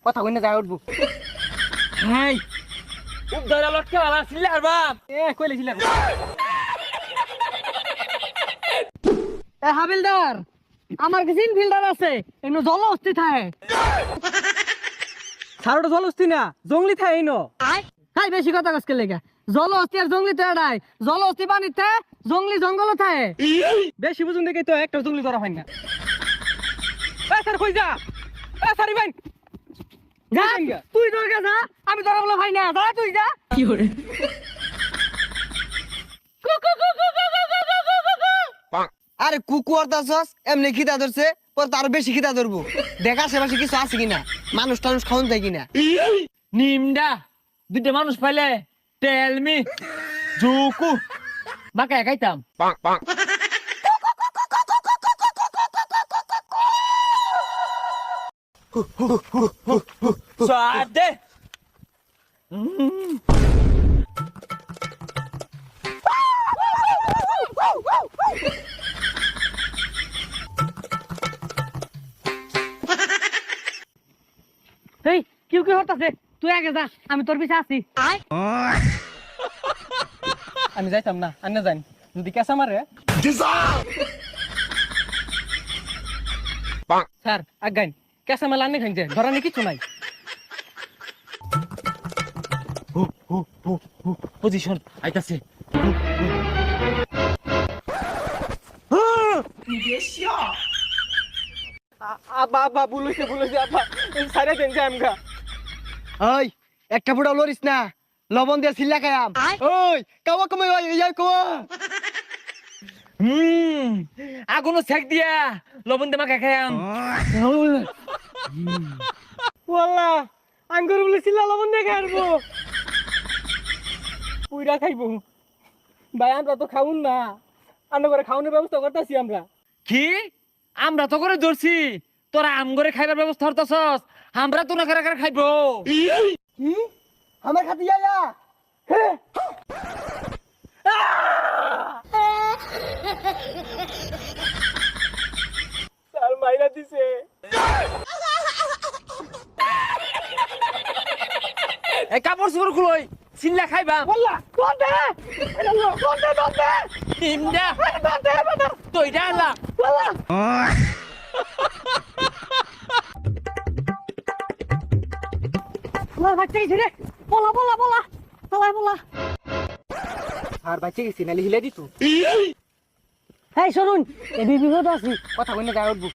কথা কইনা যায় উঠবো হাই উদ্ধার লটকে আলা ছিল আর বাপ কইলেছিল হাবিলদার আমার কাছে ফিল্টার আছে এনো জল অস্থি থাকে সারোটা জল অস্থি না জঙ্গলি থাকে এনো হাই বেশি কথা কসকে লেগা জল অস্থি আর জঙ্গলি তো এটাই জল অস্থি পানিতে জঙ্গলি জঙ্গল থাকে বেশি বুঝুন দেখে তো একটা জঙ্গলি ধরা হয় না স্যার কই যা স্যার ইবেন যা তুই ধর গে যা আমি ধরা বলে ভাই না যা তুই যা কি করে আরে কুকু অর্থাৎ এমনি খিদা ধরছে পর তার বেশি খিদা ধরবো দেখা আশেপাশে কিছু আছে কিনা মানুষ টানুষ খাওয়ান যায় কিনা নিমডা দুইটা মানুষ পাইলে টেল মি জুকু বাকা খাইতাম সাদে এই কি কি হতাছে তুই আগে যা আমি তোর পিছে আছি আমি যাইতাম না আন্না যাই যদি কেসা মারে স্যার আগাইন কেসা মালা আন্নে খাইছে ধরানি কিছু নাই পজিশন আইতাছে আব্বা আব্বা বুলুছে আব্বা সাইরা দেন যাই আমগা ওই একটা ফুটা লরিস না লবণ দিয়ে সিল্লা খায়াম ওই কাওয়া কমে ইয়াই কো আগুনো সেক দিয়া লবণ দে মাখা খায়াম ওয়াল্লা আঙ্গুর বুলুছিল লবণ দিয়ে খাইবো পুইরা খাইবো ভাই আমরা তো খাউন না আন্না করে খাওয়ানোর ব্যবস্থা করতেছি আমরা কি আমরা তো করে ধরছি তোরা আম করে খাইবার ব্যবস্থা করতেছস আমরা তো না করে খাইবো কি আমার খাতি আয়া সাল মাইরা দিছে এই কাপড় চোপড় খুলই চিল্লা খাইবা ওয়াল্লা কোন দে নিমডা তইডা আলা ওয়াল্লা ওয়াল্লা বাচ্চা গেছে রে বলা আর বাচ্চা গেছে নালি হিলে দিত এই শুনুন এই বিপদ আছে কথা কইনা যায় উঠবো